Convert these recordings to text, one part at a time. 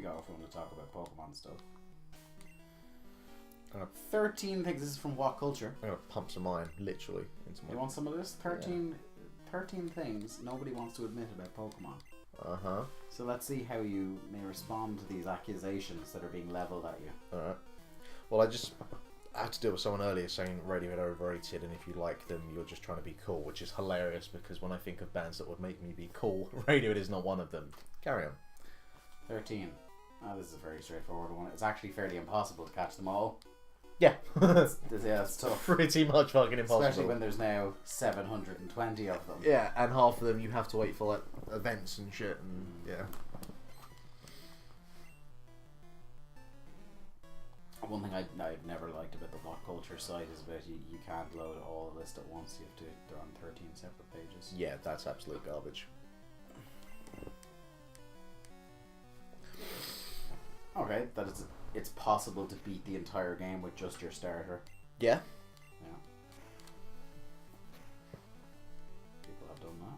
go if we want to talk about Pokemon stuff. 13 things. This is from What Culture. I'm going to pump some iron, literally, into my... You want some of this? 13 things nobody wants to admit about Pokemon. Uh-huh. So let's see how you may respond to these accusations that are being levelled at you. Alright. Well, I had to deal with someone earlier saying Radiohead are overrated, and if you like them, you're just trying to be cool, which is hilarious because when I think of bands that would make me be cool, Radiohead is not one of them. Carry on. 13. Oh, this is a very straightforward one. It's actually fairly impossible to catch them all. Yeah. It's tough. Pretty much fucking impossible. Especially when there's now 720 of them. Yeah, and half of them you have to wait for like events and shit, and yeah. One thing I've never liked about the What Culture site is about you can't load all the list at once. You have to. They're on 13 separate pages. Yeah, that's absolute garbage. Okay, that is. It's possible to beat the entire game with just your starter. Yeah. Yeah. People have done that.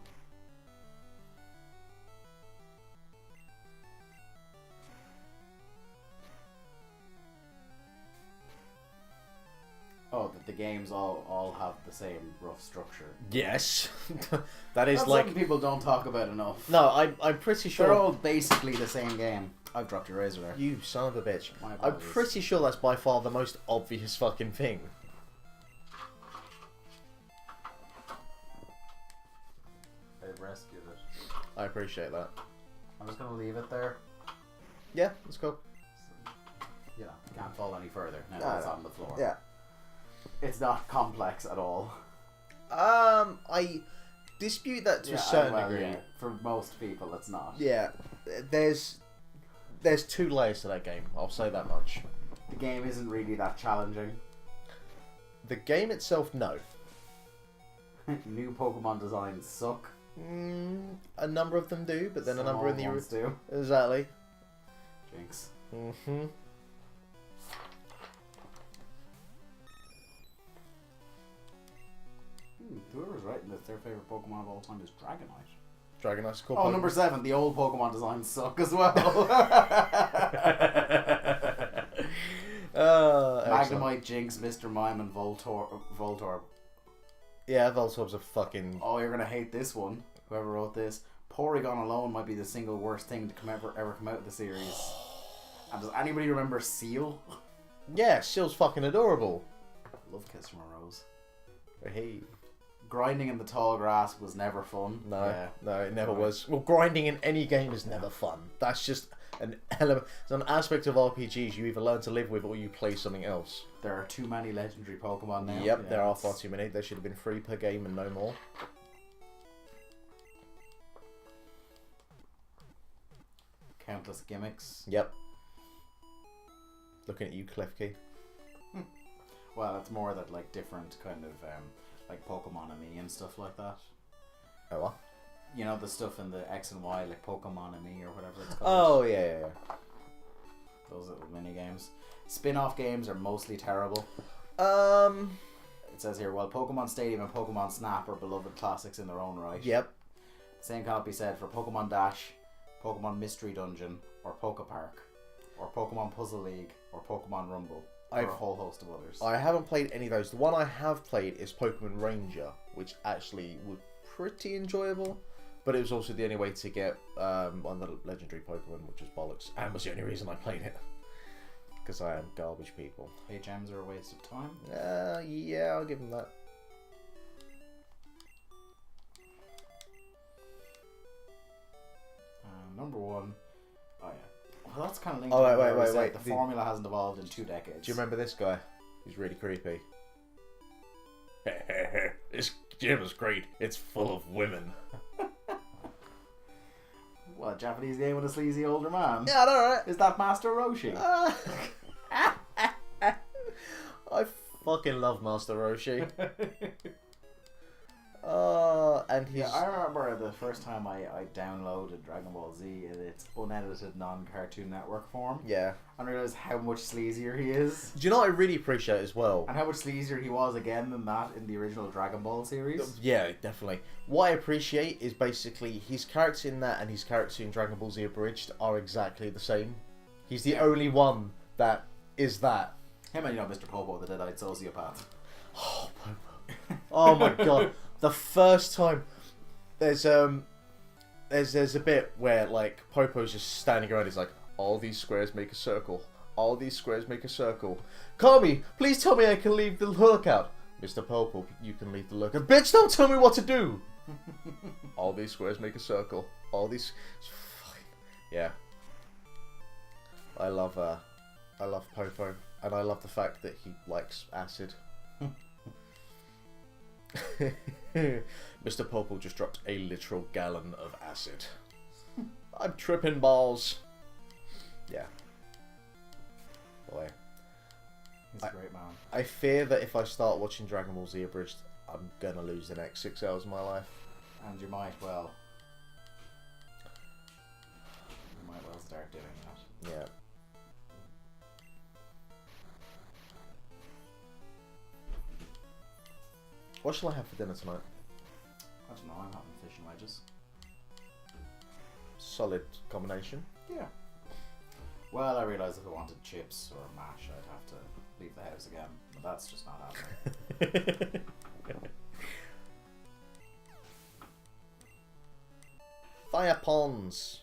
Oh, that the games all have the same rough structure. Yes. That's That's like... something people don't talk about enough. No, I'm pretty sure... They're all basically the same game. I've dropped your razor there. You son of a bitch. My I'm apologies. pretty sure that's by far the most obvious fucking thing. They've rescued it. I appreciate that. I'm just going to leave it there. Yeah, let's go. You know, it can't fall any further now No, that it's no. on the floor. Yeah. It's not complex at all. I dispute that to a certain degree. Yeah. For most people, it's not. Yeah, there's two layers to that game. I'll say that much. The game isn't really that challenging. The game itself, no. New Pokemon designs suck. A number of them do, but then Some a number in old the ones do. Exactly. Jinx. Whoever's writing this, their favorite Pokemon of all time is Dragonite. Dragonite's cool. Oh, number 7. The old Pokemon designs suck as well. Magnemite, Jinx, Mr. Mime, and Voltorb. Yeah, Voltorb's a fucking... Oh, you're gonna hate this one. Whoever wrote this. Porygon alone might be the single worst thing to ever come out of the series. And does anybody remember Seal? Yeah, Seal's fucking adorable. Love Kiss from a Rose. Hey. Grinding in the tall grass was never fun. No, Yeah. no, it never was. Well, grinding in any game is never fun. That's just an element. It's an aspect of RPGs you either learn to live with or you play something else. There are too many legendary Pokemon now. Yep, Yeah, there are far too many. There should have been 3 per game and no more. Countless gimmicks. Yep. Looking at you, Klefki. Well, it's more that like different kind of like Pokemon-amy and stuff like that. Oh, what? You know, the stuff in the X and Y, like Pokemon-amy or whatever it's called. Oh, yeah. Those little mini games. Spin-off games are mostly terrible. It says here, while Pokemon Stadium and Pokemon Snap are beloved classics in their own right. Yep. Same cannot be said for Pokemon Dash, Pokemon Mystery Dungeon, or Pokepark, or Pokemon Puzzle League, or Pokemon Rumble, or a whole host of others. I haven't played any of those. The one I have played is Pokemon Ranger, which actually was pretty enjoyable, but it was also the only way to get one of the legendary Pokemon, which was bollocks, and was the only reason I played it. Because I am garbage people. HMs are a waste of time. Yeah, I'll give them that. Number 1. Oh yeah. Well, that's kind of linked. Oh, to what wait, we said. wait. The formula hasn't evolved in 2 decades. Do you remember this guy? He's really creepy. This gym is great. It's full of women. What, Japanese game with a sleazy older man? Yeah, I know, right? Is that Master Roshi? I fucking love Master Roshi. And he's... Yeah, I remember the first time I downloaded Dragon Ball Z in its unedited non-Cartoon Network form. Yeah. And realised how much sleazier he is. Do you know what I really appreciate as well? And how much sleazier he was again than that in the original Dragon Ball series. Yeah, definitely. What I appreciate is basically his character in that and his character in Dragon Ball Z Abridged are exactly the same. He's the only one that is that. Him and, you know, Mr. Popo, the dead-eyed sociopath. Oh, Popo. Oh my god. The first time there's a bit where like Popo's just standing around, he's like, all these squares make a circle. All these squares make a circle. Kami, please tell me I can leave the lookout. Mr. Popo, you can leave the lookout. Bitch, don't tell me what to do. All these squares make a circle. All these... Yeah. I love Popo. And I love the fact that he likes acid. Mr. Popo just dropped a literal gallon of acid. I'm tripping balls. Yeah. Boy. He's a great man. I fear that if I start watching Dragon Ball Z Abridged, I'm gonna lose the next 6 hours of my life. And you might well start doing that. Yeah. What shall I have for dinner tonight? I don't know, I'm having fish and wedges. Solid combination. Yeah. Well, I realised if I wanted chips or mash, I'd have to leave the house again. But that's just not happening. Fire ponds.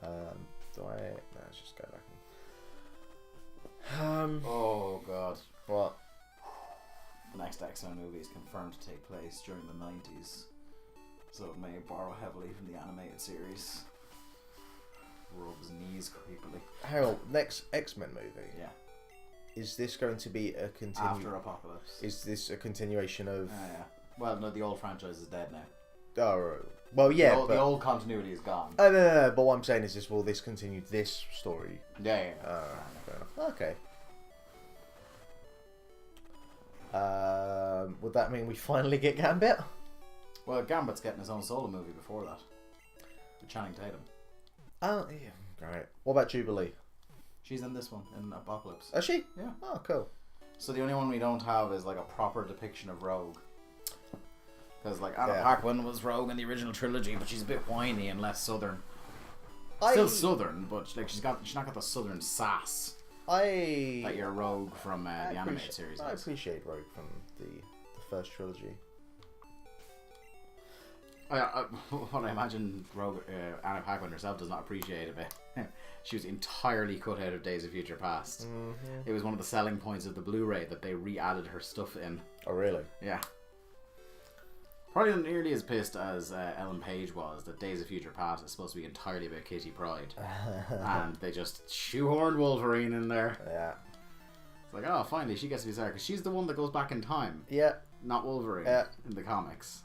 Do I? No, let's just go back. Oh god. What? The next X-Men movie is confirmed to take place during the 90s. So it may borrow heavily from the animated series. Rub his knees creepily. Harold, next X-Men movie. Yeah. Is this going to be a After Apocalypse. Is this a continuation of? Yeah. Well, no, the old franchise is dead now. Oh, well, yeah. The old continuity is gone. No. But what I'm saying is, will this continue this story? Yeah. Fair enough. Okay. Would that mean we finally get Gambit? Well, Gambit's getting his own solo movie before that. With Channing Tatum. Oh, yeah. Great. What about Jubilee? She's in this one, in Apocalypse. Is she? Yeah. Oh, cool. So the only one we don't have is like a proper depiction of Rogue. Because like Anna Yeah. Paquin was Rogue in the original trilogy, but she's a bit whiny and less southern. Still southern, but like she's not got the southern sass that your Rogue from the animated series I has. appreciate Rogue from the first trilogy. What I imagine Rogue, Anna Paquin herself does not appreciate of it. She was entirely cut out of Days of Future Past. Mm-hmm. It was one of the selling points of the Blu-ray that they re-added her stuff in. Oh, really? Yeah. Probably not nearly as pissed as Ellen Page was that Days of Future Past is supposed to be entirely about Kitty Pryde. And they just shoehorned Wolverine in there. Yeah. It's like, oh, finally she gets to be Sarah, because she's the one that goes back in time. Yeah. Not Wolverine Yeah. in the comics.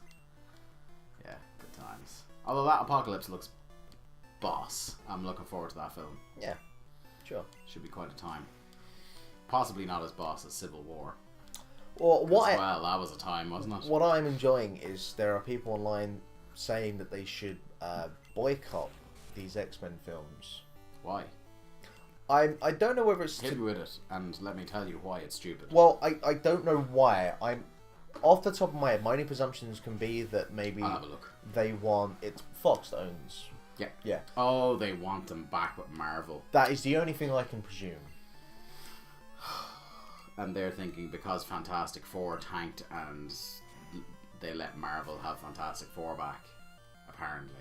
Yeah, good times. Although that Apocalypse looks boss. I'm looking forward to that film. Yeah. Sure. Should be quite a time. Possibly not as boss as Civil War. Well, Well, that was a time, wasn't it? What I'm enjoying is there are people online saying that they should boycott these X-Men films. Why? I don't know whether it's Hit me with it, and let me tell you why it's stupid. Well, I don't know why. I'm off the top of my head. My only presumptions can be that maybe I'll have a look. they want it. Fox owns. Yeah. Yeah. Oh, they want them back with Marvel. That is the only thing I can presume. And they're thinking because Fantastic Four tanked and they let Marvel have Fantastic Four back, apparently.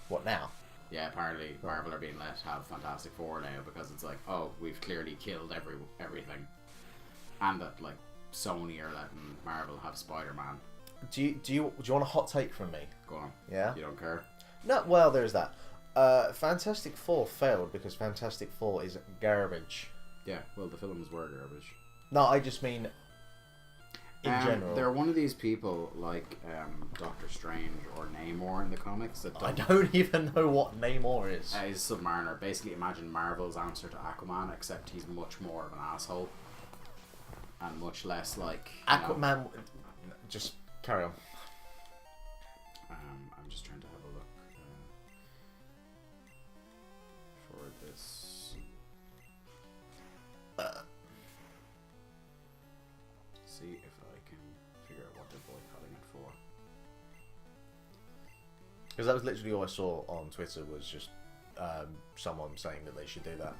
What now? Yeah, apparently Marvel are being let have Fantastic Four now because it's like, oh, we've clearly killed everything. And that, like, Sony are letting Marvel have Spider-Man. Do you want a hot take from me? Go on. Yeah. You don't care? No. Well, there's that. Fantastic Four failed because Fantastic Four is garbage. Yeah, well, the films were garbage. No, I just mean in general. They're one of these people like Doctor Strange or Namor in the comics that I don't even know what Namor is. He's Submariner. Basically, imagine Marvel's answer to Aquaman, except he's much more of an asshole and much less like Aquaman. Just carry on. I'm just trying to have a look for this. See if I can figure out what they're boycotting it for. Because that was literally all I saw on Twitter was just someone saying that they should do that.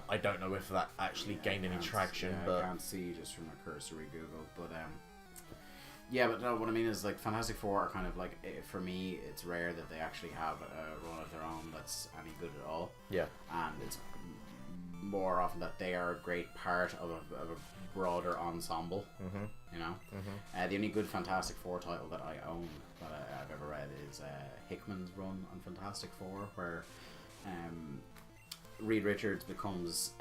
I don't know if that actually gained any traction, but I can't see just from a cursory Google. But yeah, but no, what I mean is like Fantastic Four are kind of like, for me, it's rare that they actually have a run of their own that's any good at all. Yeah. And it's more often that they are a great part of a broader ensemble. Mm-hmm. You know, the only good Fantastic Four title that I own that I've ever read is Hickman's run on Fantastic Four, where Reed Richards becomes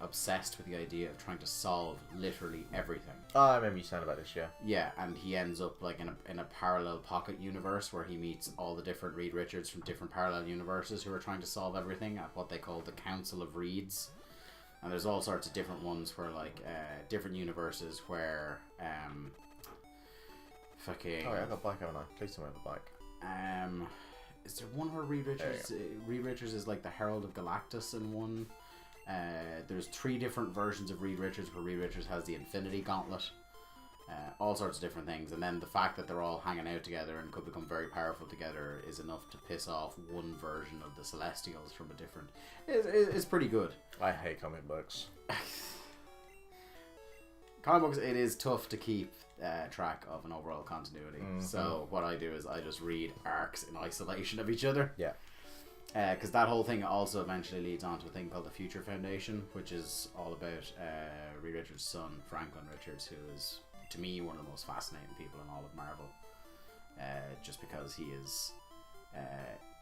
obsessed with the idea of trying to solve literally everything. Oh, I remember you saying about this, yeah. Yeah, and he ends up like in a parallel pocket universe where he meets all the different Reed Richards from different parallel universes who are trying to solve everything at what they call the Council of Reeds. And there's all sorts of different ones where like different universes where fucking. Oh yeah, I've got a bike, haven't I? Please tell me I have a bike. Is there one where Reed Richards is like the Herald of Galactus in one? There's 3 different versions of Reed Richards where Reed Richards has the Infinity Gauntlet. All sorts of different things, and then the fact that they're all hanging out together and could become very powerful together is enough to piss off one version of the Celestials from a different. It's pretty good. I hate comic books. Comic books, it is tough to keep track of an overall continuity. So what I do is I just read arcs in isolation of each other. Yeah. Because that whole thing also eventually leads on to a thing called the Future Foundation, which is all about Reed Richards' son, Franklin Richards, who is, to me, one of the most fascinating people in all of Marvel. Just because he is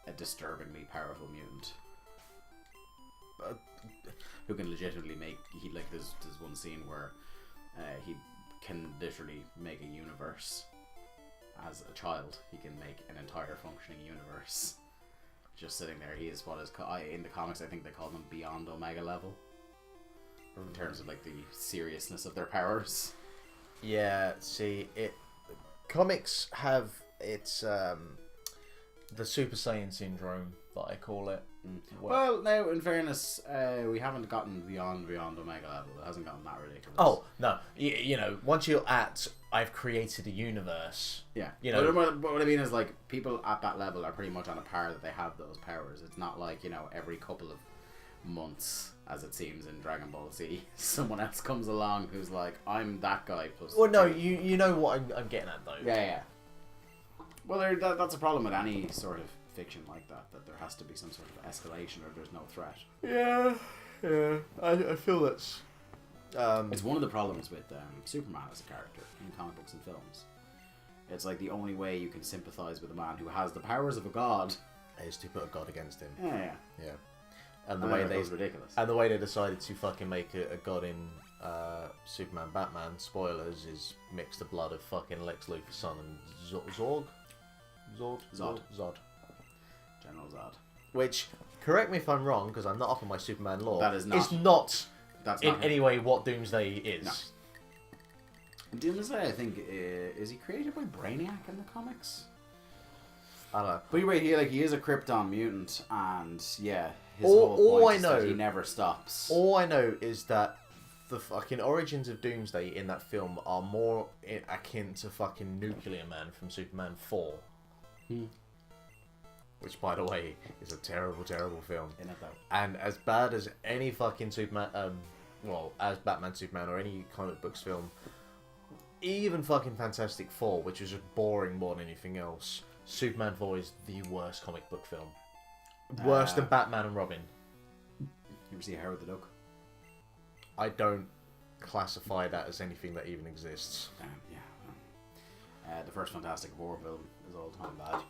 a disturbingly powerful mutant. Who can legitimately make... There's one scene where he can literally make a universe. As a child, he can make an entire functioning universe. Just sitting there, he is what is in the comics. I think they call them beyond Omega level, in terms of like the seriousness of their powers. Yeah, see, comics have its the Super Saiyan syndrome that I call it. Well, now in fairness, we haven't gotten beyond Omega level. It hasn't gotten that ridiculous. Oh no, you know, once you're at I've created a universe. Yeah, you know. But what I mean is like people at that level are pretty much on a par that they have those powers. It's not like, you know, every couple of months, as it seems in Dragon Ball Z, someone else comes along who's like, I'm that guy plus. Well, no, you know what I'm getting at though. Yeah. Well, that's a problem with any sort of fiction like that there has to be some sort of escalation or there's no threat. Yeah. I feel that's. It's one of the problems with Superman as a character in comic books and films. It's like the only way you can sympathize with a man who has the powers of a god is to put a god against him. Yeah. And the way was ridiculous. And the way they decided to fucking make a god in Superman Batman, spoilers, is mix the blood of fucking Lex Luthor's son and Zod. General Zod. Which, correct me if I'm wrong, because I'm not up on my Superman lore. That is not. It's not. That's in not any way what Doomsday is. No. Doomsday, I think, is he created by Brainiac in the comics? I don't know. But anyway, he is a Krypton mutant, and yeah, his all whole point I is know, that he never stops. All I know is that the fucking origins of Doomsday in that film are more akin to fucking Nuclear Man from Superman 4. Which, by the way, is a terrible, terrible film. In it though. And as bad as any fucking Superman, as Batman, Superman, or any comic books film, even fucking Fantastic Four, which is just boring more than anything else, Superman 4 is the worst comic book film. Worse than Batman and Robin. You ever see Howard the Duck? I don't classify that as anything that even exists. Damn, yeah. The first Fantastic Four film is all time bad.